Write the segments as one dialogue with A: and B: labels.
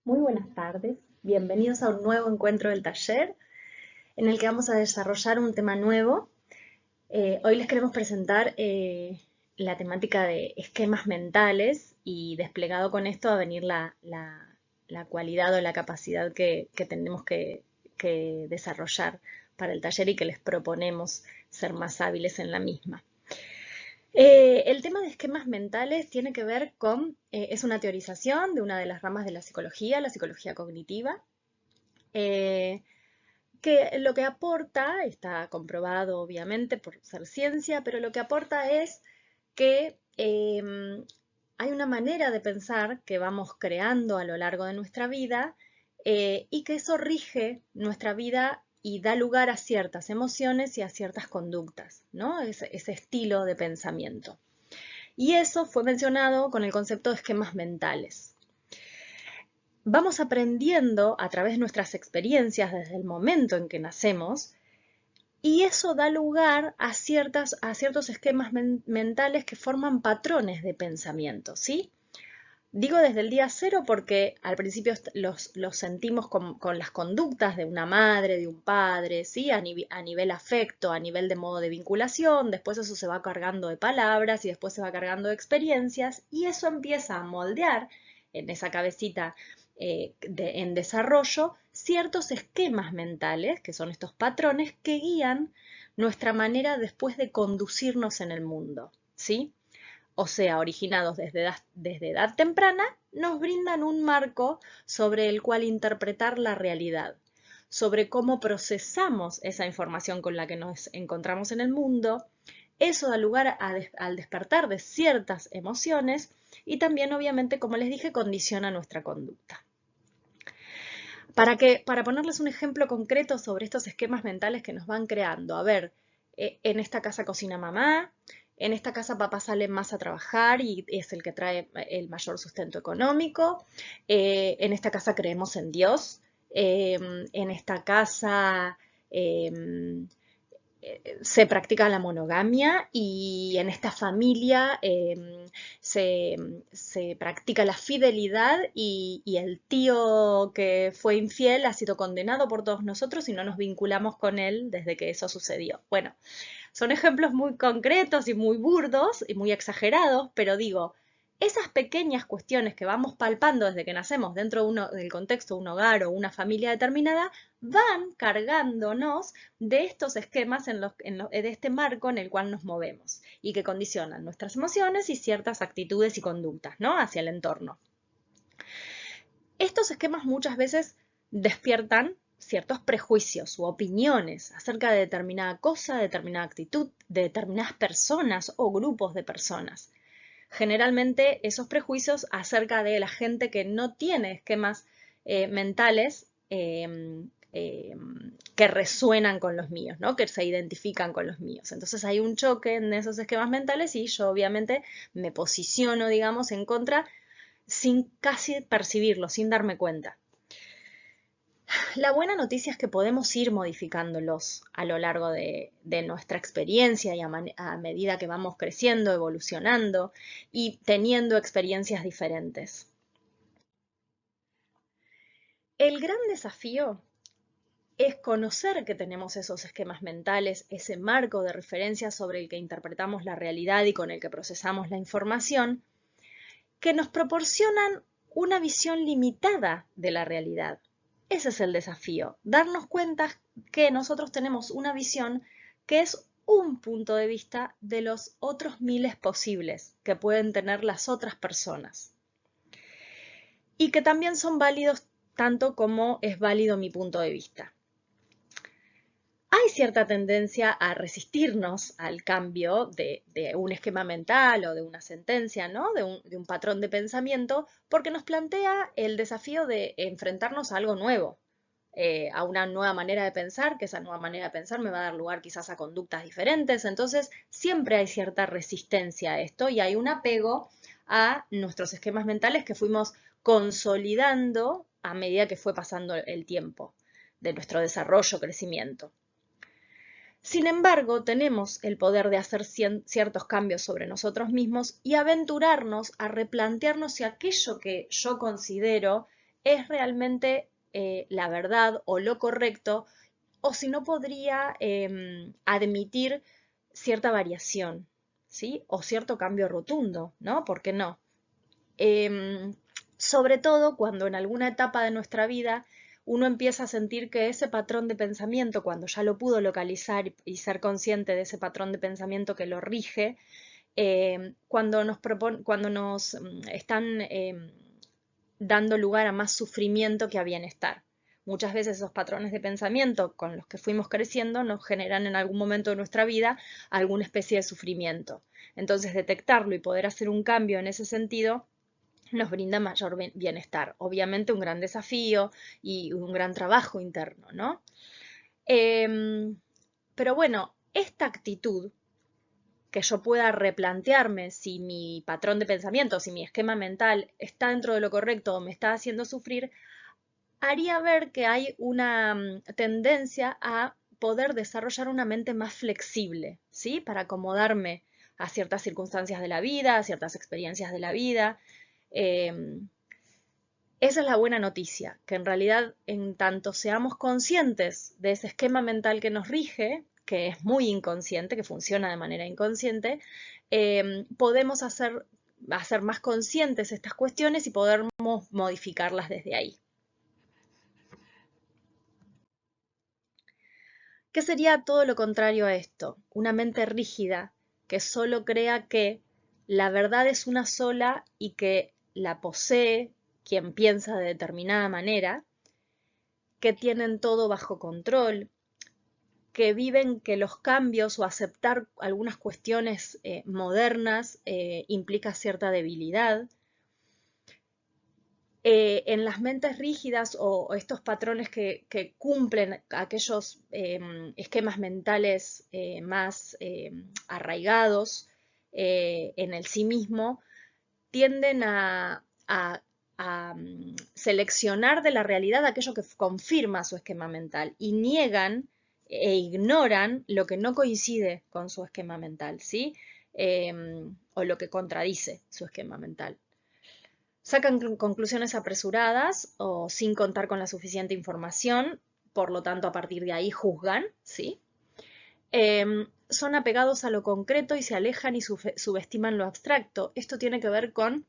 A: Muy buenas tardes, bienvenidos a un nuevo encuentro del taller en el que vamos a desarrollar un tema nuevo. Hoy les queremos presentar la temática de esquemas mentales y desplegado con esto va a venir la cualidad o la capacidad que tenemos que desarrollar para el taller y que les proponemos ser más hábiles en la misma. El tema de esquemas mentales tiene que ver con, es una teorización de una de las ramas de la psicología cognitiva, eh, que lo que aporta, está comprobado obviamente por ser ciencia, pero lo que aporta es que hay una manera de pensar que vamos creando a lo largo de nuestra vida y que eso rige nuestra vida y da lugar a ciertas emociones y a ciertas conductas, ¿no? Ese estilo de pensamiento. Y eso fue mencionado con el concepto de esquemas mentales. Vamos aprendiendo a través de nuestras experiencias desde el momento en que nacemos y eso da lugar a ciertos esquemas mentales que forman patrones de pensamiento, ¿sí? Digo desde el día cero porque al principio los sentimos con las conductas de una madre, de un padre, ¿sí? A nivel afecto, a nivel de modo de vinculación, después eso se va cargando de palabras y después se va cargando de experiencias y eso empieza a moldear en esa cabecita en desarrollo ciertos esquemas mentales, que son estos patrones que guían nuestra manera después de conducirnos en el mundo, ¿sí? O sea, originados desde edad temprana, nos brindan un marco sobre el cual interpretar la realidad, sobre cómo procesamos esa información con la que nos encontramos en el mundo. Eso da lugar al despertar de ciertas emociones y también, obviamente, como les dije, condiciona nuestra conducta. Para ponerles un ejemplo concreto sobre estos esquemas mentales que nos van creando, a ver, en esta casa cocina mamá, en esta casa papá sale más a trabajar y es el que trae el mayor sustento económico, en esta casa creemos en Dios, en esta casa se practica la monogamia y en esta familia se practica la fidelidad y el tío que fue infiel ha sido condenado por todos nosotros y no nos vinculamos con él desde que eso sucedió. Bueno, son ejemplos muy concretos y muy burdos y muy exagerados, pero digo, esas pequeñas cuestiones que vamos palpando desde que nacemos dentro del contexto de un hogar o una familia determinada, van cargándonos de estos esquemas de este marco en el cual nos movemos y que condicionan nuestras emociones y ciertas actitudes y conductas, ¿no? Hacia el entorno. Estos esquemas muchas veces despiertan ciertos prejuicios u opiniones acerca de determinada cosa, de determinada actitud, de determinadas personas o grupos de personas. Generalmente esos prejuicios acerca de la gente que no tiene esquemas mentales que resuenan con los míos, ¿no? Que se identifican con los míos. Entonces hay un choque en esos esquemas mentales y yo obviamente me posiciono, digamos, en contra sin casi percibirlo, sin darme cuenta. La buena noticia es que podemos ir modificándolos a lo largo de nuestra experiencia y a medida que vamos creciendo, evolucionando y teniendo experiencias diferentes. El gran desafío es conocer que tenemos esos esquemas mentales, ese marco de referencia sobre el que interpretamos la realidad y con el que procesamos la información, que nos proporcionan una visión limitada de la realidad. Ese es el desafío, darnos cuenta que nosotros tenemos una visión que es un punto de vista de los otros miles posibles que pueden tener las otras personas y que también son válidos tanto como es válido mi punto de vista. Hay cierta tendencia a resistirnos al cambio de un esquema mental o de una sentencia, ¿no? De un patrón de pensamiento, porque nos plantea el desafío de enfrentarnos a algo nuevo, a una nueva manera de pensar, que esa nueva manera de pensar me va a dar lugar quizás a conductas diferentes. Entonces, siempre hay cierta resistencia a esto y hay un apego a nuestros esquemas mentales que fuimos consolidando a medida que fue pasando el tiempo de nuestro desarrollo, crecimiento. Sin embargo, tenemos el poder de hacer ciertos cambios sobre nosotros mismos y aventurarnos a replantearnos si aquello que yo considero es realmente la verdad o lo correcto, o si no podría admitir cierta variación, ¿sí? O cierto cambio rotundo, ¿no? ¿Por qué no? Em, Sobre todo cuando en alguna etapa de nuestra vida uno empieza a sentir que ese patrón de pensamiento, cuando ya lo pudo localizar y ser consciente de ese patrón de pensamiento que lo rige, cuando nos están dando lugar a más sufrimiento que a bienestar. Muchas veces esos patrones de pensamiento con los que fuimos creciendo nos generan en algún momento de nuestra vida alguna especie de sufrimiento. Entonces, detectarlo y poder hacer un cambio en ese sentido nos brinda mayor bienestar. Obviamente un gran desafío y un gran trabajo interno, ¿no? Pero bueno, esta actitud, que yo pueda replantearme si mi patrón de pensamiento, si mi esquema mental está dentro de lo correcto o me está haciendo sufrir, haría ver que hay una tendencia a poder desarrollar una mente más flexible, ¿sí? Para acomodarme a ciertas circunstancias de la vida, a ciertas experiencias de la vida. Esa es la buena noticia, que en realidad en tanto seamos conscientes de ese esquema mental que nos rige, que es muy inconsciente, que funciona de manera inconsciente, podemos hacer más conscientes estas cuestiones y podemos modificarlas desde ahí. ¿Qué sería todo lo contrario a esto? Una mente rígida que solo crea que la verdad es una sola y que la posee quien piensa de determinada manera, que tienen todo bajo control, que viven que los cambios o aceptar algunas cuestiones modernas implica cierta debilidad. En las mentes rígidas o estos patrones que cumplen aquellos esquemas mentales más arraigados en el sí mismo, tienden a seleccionar de la realidad aquello que confirma su esquema mental y niegan e ignoran lo que no coincide con su esquema mental, ¿sí? O lo que contradice su esquema mental. Sacan conclusiones apresuradas o sin contar con la suficiente información, por lo tanto a partir de ahí juzgan, ¿sí? Son apegados a lo concreto y se alejan y subestiman lo abstracto. Esto tiene que ver con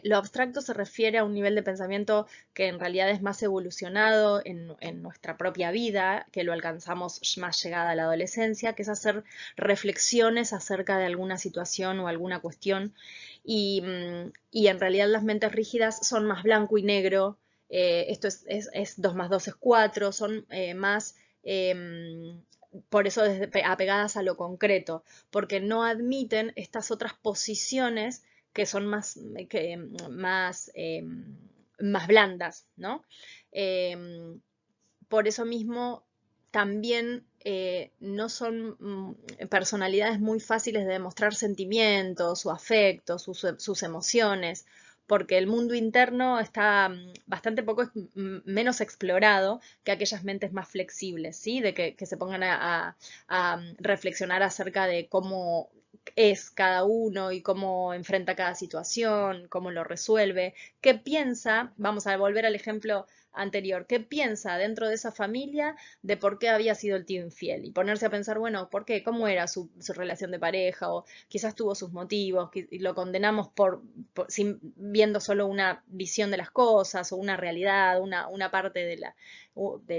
A: lo abstracto, se refiere a un nivel de pensamiento que en realidad es más evolucionado en nuestra propia vida, que lo alcanzamos más llegada a la adolescencia, que es hacer reflexiones acerca de alguna situación o alguna cuestión. Y en realidad las mentes rígidas son más blanco y negro, esto es 2 más 2 es 4, son más... por eso apegadas a lo concreto, porque no admiten estas otras posiciones que son más blandas, ¿no? Por eso mismo también no son personalidades muy fáciles de demostrar sentimientos o afectos, sus emociones, porque el mundo interno está bastante poco menos explorado que aquellas mentes más flexibles, ¿sí? De que se pongan a reflexionar acerca de cómo es cada uno y cómo enfrenta cada situación, cómo lo resuelve, qué piensa, vamos a volver al ejemplo anterior, qué piensa dentro de esa familia de por qué había sido el tío infiel y ponerse a pensar, bueno, ¿por qué? ¿Cómo era su relación de pareja? O quizás tuvo sus motivos y lo condenamos viendo solo una visión de las cosas o una realidad, una parte de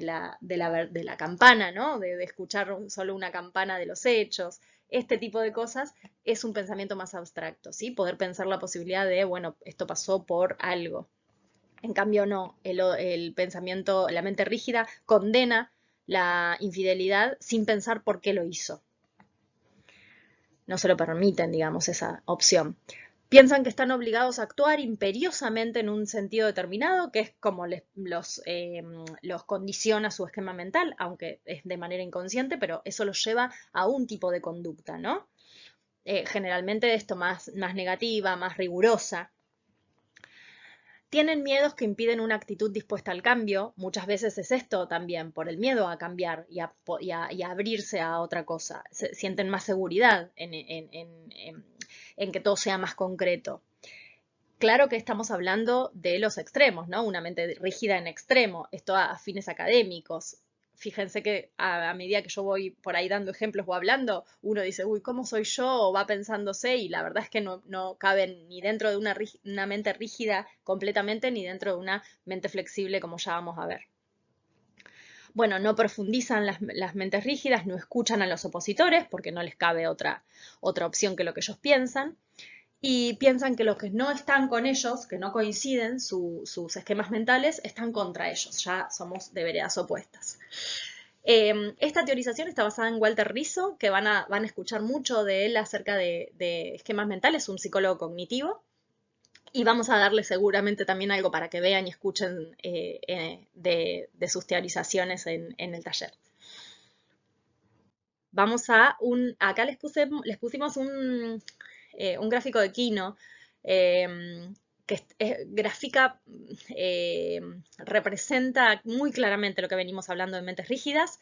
A: la campana, ¿no? De escuchar solo una campana de los hechos. Este tipo de cosas es un pensamiento más abstracto, ¿sí? Poder pensar la posibilidad de, bueno, esto pasó por algo. En cambio, no, el pensamiento, la mente rígida condena la infidelidad sin pensar por qué lo hizo. No se lo permiten, digamos, esa opción. Piensan que están obligados a actuar imperiosamente en un sentido determinado, que es como los condiciona su esquema mental, aunque es de manera inconsciente, pero eso los lleva a un tipo de conducta, ¿no? Generalmente esto más negativa, más rigurosa. Tienen miedos que impiden una actitud dispuesta al cambio. Muchas veces es esto también, por el miedo a cambiar y a abrirse a otra cosa. Sienten más seguridad en que todo sea más concreto. claro que estamos hablando de los extremos, ¿no? Una mente rígida en extremo, esto a fines académicos. Fíjense que a medida que yo voy por ahí dando ejemplos o hablando, uno dice, uy, ¿cómo soy yo? O va pensándose y la verdad es que no caben ni dentro de una mente rígida completamente ni dentro de una mente flexible como ya vamos a ver. Bueno, no profundizan las mentes rígidas, no escuchan a los opositores porque no les cabe otra opción que lo que ellos piensan y piensan que los que no están con ellos, que no coinciden sus esquemas mentales, están contra ellos, ya somos de veredas opuestas. Esta teorización está basada en Walter Rizzo, que van a escuchar mucho de él acerca de esquemas mentales, un psicólogo cognitivo, y vamos a darle seguramente también algo para que vean y escuchen de sus teorizaciones en el taller. Vamos a acá les pusimos un gráfico de Kino que grafica, representa muy claramente lo que venimos hablando de mentes rígidas.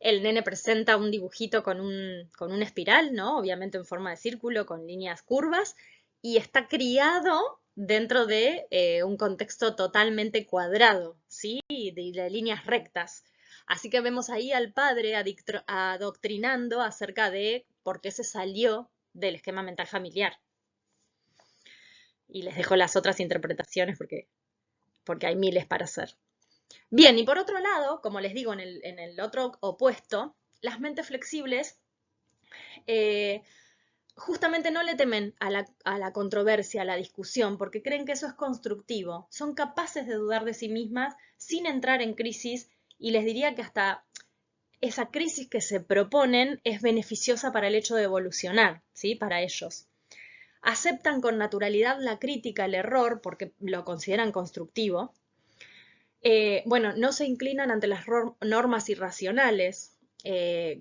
A: El nene presenta un dibujito con una espiral, ¿no? Obviamente en forma de círculo, con líneas curvas, y está criado dentro de un contexto totalmente cuadrado, ¿sí? De líneas rectas. Así que vemos ahí al padre adoctrinando acerca de por qué se salió del esquema mental familiar. Y les dejo las otras interpretaciones porque hay miles para hacer. Bien, y por otro lado, como les digo, en el otro opuesto, las mentes flexibles justamente no le temen a la controversia, a la discusión, porque creen que eso es constructivo. Son capaces de dudar de sí mismas sin entrar en crisis y les diría que hasta esa crisis que se proponen es beneficiosa para el hecho de evolucionar, ¿sí? Para ellos. Aceptan con naturalidad la crítica, el error, porque lo consideran constructivo. Bueno, no se inclinan ante las normas irracionales,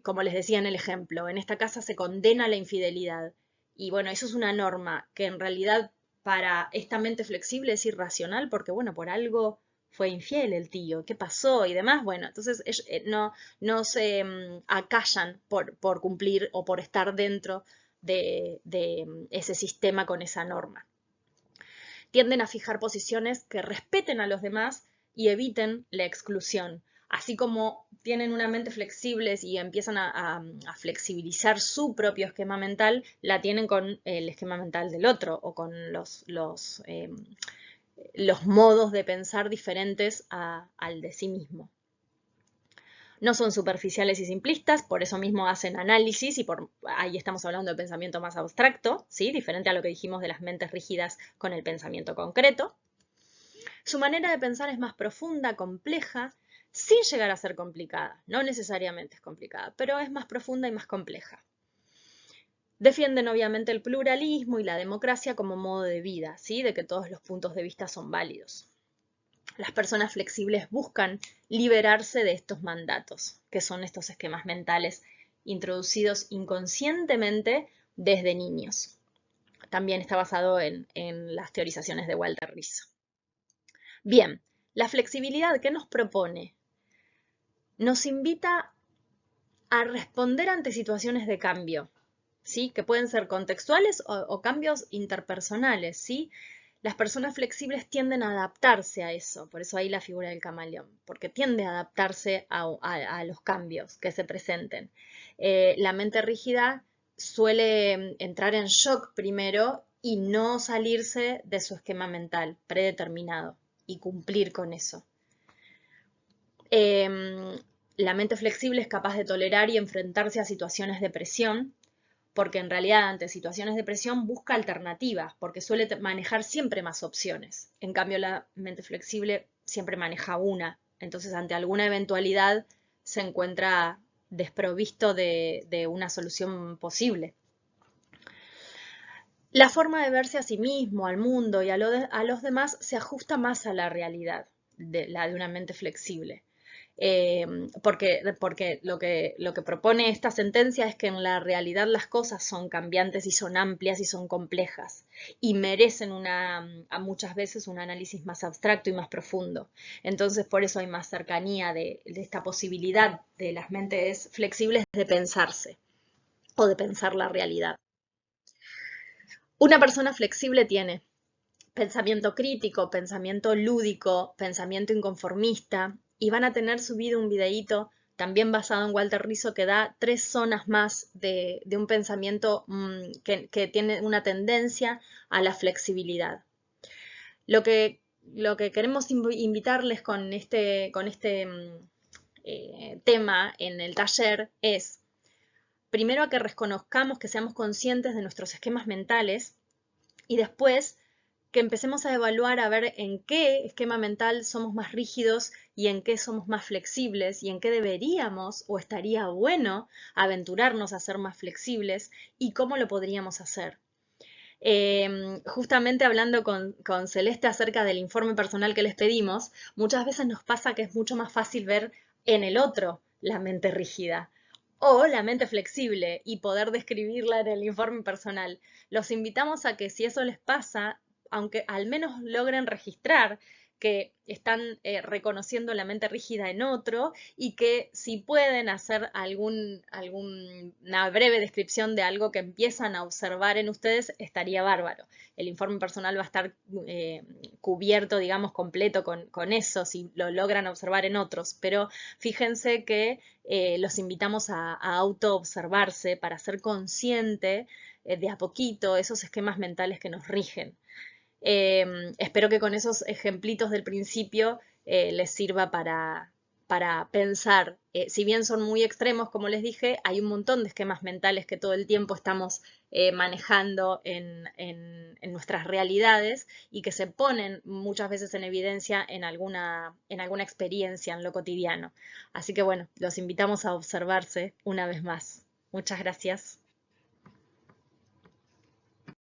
A: como les decía en el ejemplo. En esta casa se condena la infidelidad. Y bueno, eso es una norma que en realidad para esta mente flexible es irracional porque, bueno, por algo fue infiel el tío, ¿qué pasó? Y demás, bueno, entonces no se acallan por cumplir o por estar dentro de ese sistema con esa norma. Tienden a fijar posiciones que respeten a los demás y eviten la exclusión. Así como tienen una mente flexible y empiezan a flexibilizar su propio esquema mental, la tienen con el esquema mental del otro o con los modos de pensar diferentes al de sí mismo. No son superficiales y simplistas, por eso mismo hacen análisis y ahí estamos hablando de pensamiento más abstracto, ¿sí? Diferente a lo que dijimos de las mentes rígidas con el pensamiento concreto. Su manera de pensar es más profunda, compleja, sin llegar a ser complicada. No necesariamente es complicada, pero es más profunda y más compleja. Defienden obviamente el pluralismo y la democracia como modo de vida, ¿sí? De que todos los puntos de vista son válidos. Las personas flexibles buscan liberarse de estos mandatos, que son estos esquemas mentales introducidos inconscientemente desde niños. También está basado en las teorizaciones de Walter Rizzo. Bien, la flexibilidad, ¿qué nos propone? Nos invita a responder ante situaciones de cambio, ¿sí? Que pueden ser contextuales o cambios interpersonales, ¿sí? Las personas flexibles tienden a adaptarse a eso, por eso ahí la figura del camaleón, porque tiende a adaptarse a los cambios que se presenten. La mente rígida suele entrar en shock primero y no salirse de su esquema mental predeterminado y cumplir con eso. La mente flexible es capaz de tolerar y enfrentarse a situaciones de presión, porque en realidad ante situaciones de presión busca alternativas, porque suele manejar siempre más opciones. En cambio, la mente flexible siempre maneja una. Entonces, ante alguna eventualidad, se encuentra desprovisto de una solución posible. La forma de verse a sí mismo, al mundo y a los demás se ajusta más a la realidad, la de una mente flexible. Porque lo que propone esta sentencia es que en la realidad las cosas son cambiantes y son amplias y son complejas y merecen muchas veces un análisis más abstracto y más profundo. Entonces por eso hay más cercanía de esta posibilidad de las mentes flexibles de pensarse o de pensar la realidad. Una persona flexible tiene pensamiento crítico, pensamiento lúdico, pensamiento inconformista, y van a tener subido un videíto también basado en Walter Rizzo que da 3 zonas más de un pensamiento que tiene una tendencia a la flexibilidad. Lo que, lo que queremos invitarles con este tema en el taller es, primero, a que reconozcamos, que seamos conscientes de nuestros esquemas mentales y después que empecemos a evaluar a ver en qué esquema mental somos más rígidos y en qué somos más flexibles y en qué deberíamos o estaría bueno aventurarnos a ser más flexibles y cómo lo podríamos hacer. Justamente hablando con Celeste acerca del informe personal que les pedimos, muchas veces nos pasa que es mucho más fácil ver en el otro la mente rígida o la mente flexible y poder describirla en el informe personal. Los invitamos a que si eso les pasa, aunque al menos logren registrar que están reconociendo la mente rígida en otro y que si pueden hacer alguna breve descripción de algo que empiezan a observar en ustedes, estaría bárbaro. El informe personal va a estar cubierto, digamos, completo con eso, si lo logran observar en otros, pero fíjense que los invitamos a auto-observarse para ser consciente de a poquito esos esquemas mentales que nos rigen. Espero que con esos ejemplitos del principio les sirva para pensar. Si bien son muy extremos, como les dije, hay un montón de esquemas mentales que todo el tiempo estamos manejando en nuestras realidades y que se ponen muchas veces en evidencia en alguna experiencia en lo cotidiano. Así que bueno, los invitamos a observarse una vez más. Muchas gracias.